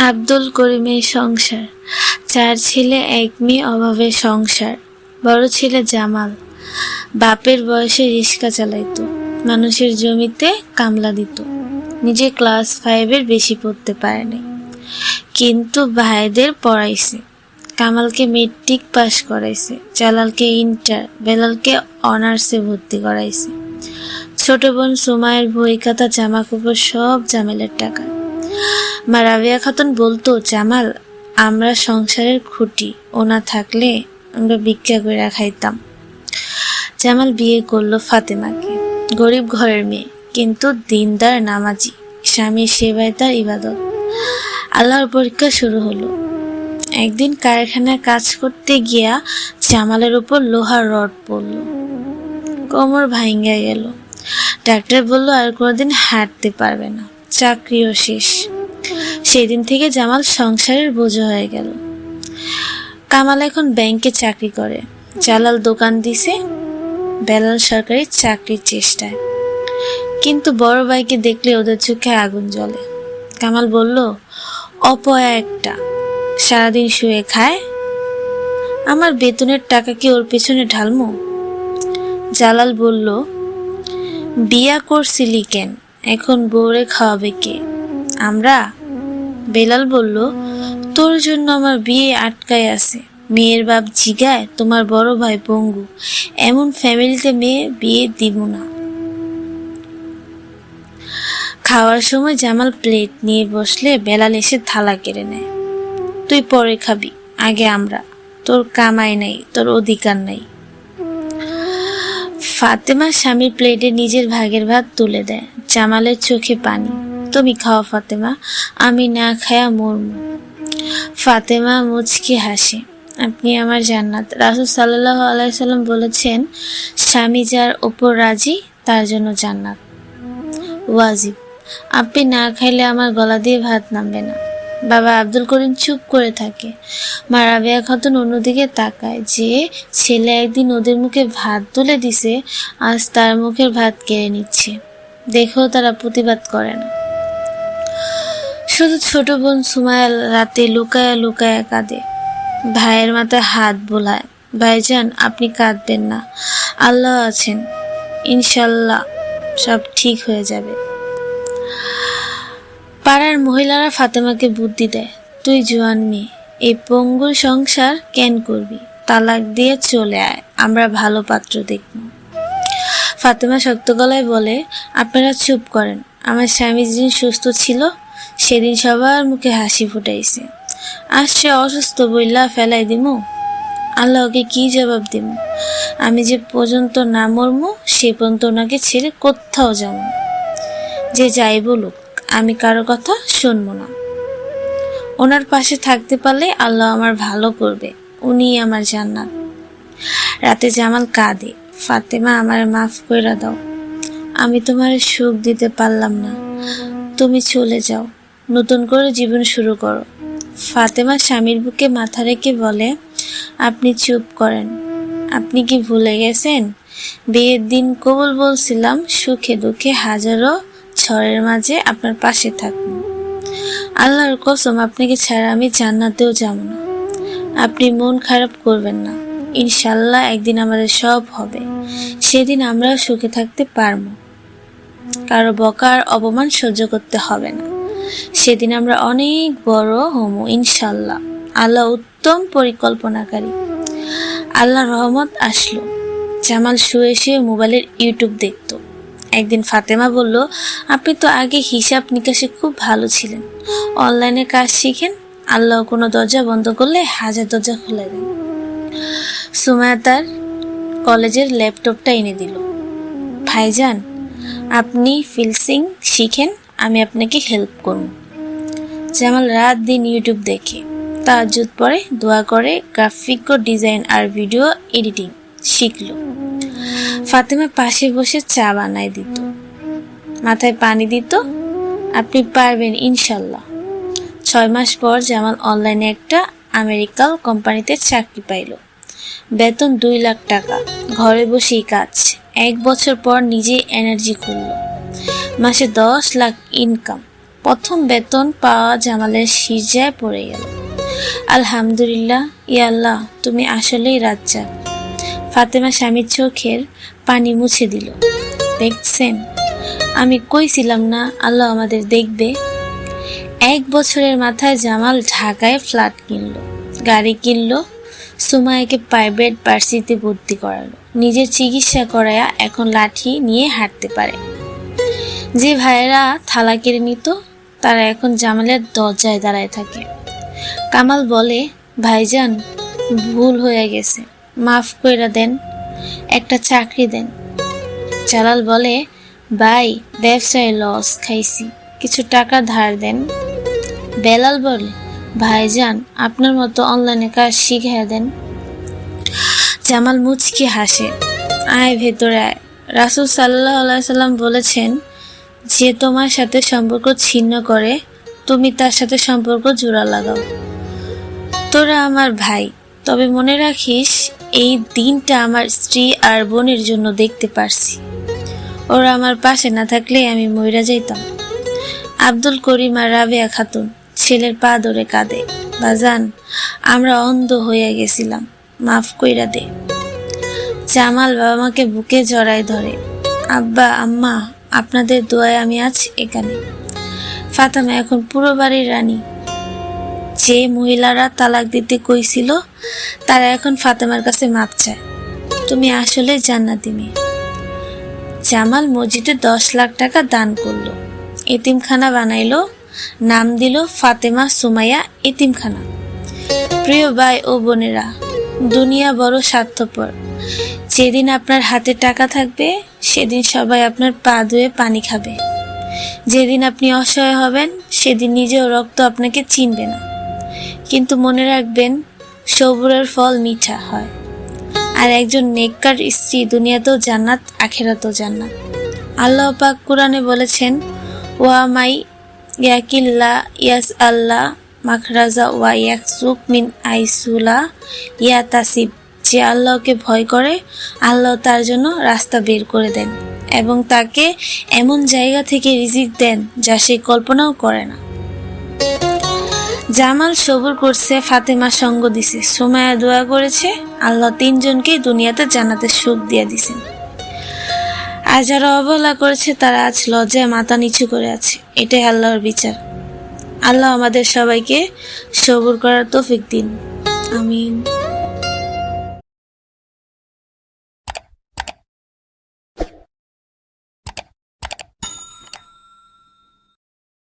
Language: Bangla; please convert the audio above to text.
আব্দুল করিমের সংসার। 4 ছেলে 1 মেয়ে, অভাবের সংসার। বড় ছেলে জামাল বাপের বয়সে রিক্সা চালাইতো, মানুষের জমিতে কামলা দিত। নিজে ক্লাস 5-এর বেশি পড়তে পারেনি, কিন্তু ভাইদের পড়াইছে। কামালকে মেট্রিক পাস করাইছে, জালালকে ইন্টার, বেলালকে অনার্সে ভর্তি করাইছে। ছোট বোন সুমায়ের বই খাতা জামা কাপড় সব জামালের টাকা। মা রাবেয়া খাতুন বলতো, জামাল আমরা সংসারের খুঁটি, ও না থাকলে আমরা ভিক্ষা করে খাইতাম। জামাল বিয়ে করলো ফাতেমাকে, গরিব ঘরের মেয়ে, কিন্তু দিনদার নামাজি, স্বামীর সেবায় তার ইবাদত। আল্লাহর পরীক্ষা শুরু হলো। একদিন কারখানায় কাজ করতে গিয়া জামালের উপর লোহার রড পড়ল, কোমর ভাঙ্গা গেল। ডাক্তার বলল আর কোনোদিন হাঁটতে পারবে না, চাকরিও শেষ। সেদিন থেকে জামাল সংসারের বোঝা হয়ে গেল। কামাল এখন ব্যাংকে চাকরি করে, জালাল দোকান দিছে, বেলাল সরকারি চাকরির চেষ্টায়। কিন্তু বড় ভাইকে দেখলে ওদের চোখে আগুন জ্বলে। কামাল বলল, অপয়া একটা, সারাদিন শুয়ে খায়, আমার বেতনের টাকা কি ওর পেছনে ঢালমু? জালাল বলল, বিয়া করছিলি কেন, এখন বউরে খাওয়াবে কে? আমরা। বেলাল বলল, তোর জন্য আমার বিয়ে আটকায় আছে, মেয়ের বাপ জিগায় তোমার বড় ভাই পঙ্গু, এমন ফ্যামিলিতে মেয়ে বিয়ে দিব না। খাওয়ার সময় জামাল প্লেট নিয়ে বসলে বেলাল এসে থালা কেড়ে নেয়। তুই পরে খাবি, আগে আমরা, তোর কামাই নাই, তোর অধিকার নাই। ফাতেমা স্বামীর প্লেটে নিজের ভাগের ভাত তুলে দেয়। জামালের চোখে পানি। তুমি খাও ফাতেমা, আমি না খায়া মরমু। ফাতেমা মুচকি হাসে। আপনি আমার জান্নাত। রাসূল সাল্লাল্লাহু আলাইহি সাল্লাম বলেছেন, স্বামী যার ওপর রাজি তার জন্য জান্নাত ওয়াজিব। আপনি না খাইলে আমার গলা দিয়ে ভাত নামবে না। বাবা আব্দুল করিম চুপ করে থাকে। মা রাবেয়া খাতুন অন্যদিকে তাকায়, যে ছেলে একদিন ওদের মুখে ভাত তুলে দিছে, আজ তার মুখের ভাত কেড়ে নিচ্ছে। দেখেও তারা প্রতিবাদ করে না। শুধু ছোট বোন সুমায়া রাতে লুকায়া লুকায়া কাঁদে, ভাইয়ের মাথায় হাত বোলায়। ভাইজান আপনি কাঁদবেন না, আল্লাহ আছেন, ইনশাল্লাহ সব ঠিক হয়ে যাবে। পাড়ার মহিলারা ফাতেমাকে বুদ্ধি দেয়, তুই জোয়ান মেয়ে, এই পঙ্গুর সংসার কেন করবি, তালাক দিয়ে চলে আয়, আমরা ভালো পাত্র দেখব। ফাতেমা শক্ত গলায় বলে, আপনারা চুপ করেন, আমার স্বামী যেদিন সুস্থ ছিল সেদিন সবার মুখে হাসি ফুটাইছে, আজ সে অসুস্থ বইলা ফেলাই দিমু, আল্লাহকে কি জবাব দিমু? আমি যে পর্যন্ত না মরমু সে পর্যন্ত ওনাকে ছেড়ে কোথাও যাব না। যে যাই বলুক আমি কারো কথা শুনবো না। ওনার পাশে থাকতে পারলে আল্লাহ আমার ভালো করবে, উনি আমার জান্নাত। রাতে জামাল কাঁদে, ফাতেমা আমার মাফ কইরা দাও, আমি তোমার সুখ দিতে পারলাম না, তুমি চলে যাও, নতুন করে জীবন শুরু করো। ফাতেমা স্বামীর বুকে মাথা রেখে বলে, আপনি চুপ করেন, আপনি কি ভুলে গেছেন বিয়ের দিন কবুল বলছিলাম সুখে দুঃখে হাজারো ঝড়ের মাঝে আপনার পাশে থাকবো। আল্লাহর কসম আপনাকে ছাড়া আমি জান্নাতেও যাব না। আপনি মন খারাপ করবেন না, ইনশাল্লাহ একদিন আমাদের সব হবে, সেদিন আমরাও সুখে থাকতে পারবো, কারো বকা আর অপমান সহ্য করতে হবে না, সেদিন আমরা অনেক বড় হমো ইনশাল্লাহ। আল্লাহ উত্তম পরিকল্পনাকারী। আল্লাহর রহমত আসলো। জামাল শুয়ে শুয়ে মোবাইলের ইউটিউব দেখতো। একদিন ফাতেমা বলল, আপনি তো আগে হিসাব নিকাশে খুব ভালো ছিলেন, অনলাইনে কাজ শিখেন, আল্লাহ কোনো দরজা বন্ধ করলে হাজার দরজা খুলে দেন। সুমায়া তার কলেজের ল্যাপটপটা এনে দিল। ভাইজান আপনি ফিল্সিং শিখেন, আমি আপনাকে হেল্প করব। জামাল রাত দিন ইউটিউব দেখে, তাহাজ্জুদ পড়ে, দোয়া করে, গ্রাফিক ডিজাইন আর ভিডিও এডিটিং শিখল। ফাতেমা পাশে বসে চা বানায় দিত, মাথায় পানি দিত, আপনি পারবেন ইনশাল্লাহ। 6 মাস পর জামাল অনলাইনে একটা আমেরিকান কোম্পানিতে চাকরি পাইল, বেতন 2 লাখ টাকা, ঘরে বসেই কাজ। 1 বছর পর নিজে এনার্জি খুলল, মাসে 10 লাখ ইনকাম, প্রথম বেতন পাওয়া জামালের সিজদায় পড়ে গেল। আলহামদুলিল্লাহ, ইয়া আল্লাহ, তুমি আসলেই রাজ্জাক। ফাতেমা স্বামীর চোখের পানি মুছে দিল। দেখছেন, আমি কইছিলাম না আল্লাহ আমাদের দেখবে। 1 বছরের মাথায় জামাল ঢাকায় ফ্ল্যাট কিনলো, গাড়ি কিনলো, সুমাইয়াকে প্রাইভেট ভার্সিটিতে ভর্তি করালো, নিজের চিকিৎসা করায়া এখন লাঠি নিয়ে হাঁটতে পারে। যে ভাইয়েরা থালা কেড়ে নিত তারা এখন জামালের দরজায় দাঁড়ায় থাকে। কামাল বলে, ভাইজান ভুল হয়ে গেছে, মাফ কইরা দেন, একটা চাকরি দেন। জালাল বলে, ভাই ব্যবসায় লস খাইছি, কিছু টাকা ধার দেন। বেলাল বলে, ভাইজান আপনার মতো অনলাইনে কাজ শিখিয়ে দেন। জামাল মুচকি হাসে, আয় ভেতরে আয়। রাসূল সাল্লাল্লাহু আলাইহি সাল্লাম বলেছেন, যে তোমার সাথে সম্পর্ক ছিন্ন করে তুমি তার সাথে সম্পর্ক জোড়া লাগাও। তোরা আমার ভাই, তবে মনে রাখিস এই দিনটা আমার স্ত্রী আর বোনের জন্য দেখতে পারছি। ওরা আমার পাশে না থাকলে আমি মইরা যাইতাম। আব্দুল করিম আর রাবেয়া খাতুন ছেলের পা ধরে কাঁদে, বাজান আমরা অন্ধ হয়ে গেছিলাম, মাফ কইরা দে। জামাল বাবা মাকে বুকে জড়ায় ধরে, আব্বা আম্মা আপনাদের দোয়ায় আমি আজ এখানে। ফাতেমা এখন পুরো বাড়ির রানী। যে মহিলারা তালাক দিতে কইছিল তারা এখন ফাতেমার কাছে মাপ চায়। তুমি আসলে জান্নাতি মেয়ে। জামাল মসজিদে 10 লাখ টাকা দান করলো, এতিমখানা বানাইলো, নাম দিল ফাতেমা সুমাইয়া এতিমখানা। প্রিয় ভাই ও বোনেরা, দুনিয়া বড় স্বার্থপর। যেদিন আপনার হাতে টাকা থাকবে সেদিন সবাই আপনার পা ধুয়ে পানি খাবে। যেদিন আপনি অসহায় হবেন সেদিন নিজেও রক্ত আপনাকে চিনবে না। কিন্তু মনে রাখবেন, সবুরের ফল মিঠা হয়। আর একজন নেককার স্ত্রী দুনিয়াতেও জান্নাত, আখিরাতেও জান্নাত। আল্লাহ পাক কোরআনে বলেছেন, ওয়া মাই ইয়াকিল্লা ইয়াস আল্লাহ মাখরাজা ওয়া ইয়াকসুক মিন আইসুলা ইয়াতাসিব। যে আল্লাহকে ভয় করে আল্লাহ তার জন্য রাস্তা বের করে দেন এবং তাকে এমন জায়গা থেকে রিজিক দেন যা সে কল্পনাও করে না। জামাল সবুর করছে, ফাতেমা সঙ্গ দিছে, সুমাইয়া দোয়া করেছে, আল্লাহ 3 জনকেই দুনিয়াতে জান্নাতের সুখ দিয়ে দিছেন। আর যারা অবহেলা করেছে তারা আজ লজ্জায় মাথা নিচু করে আছে। এটাই আল্লাহর বিচার। আল্লাহ আমাদের সবাইকে সবুর করার তৌফিক দিন, আমিন।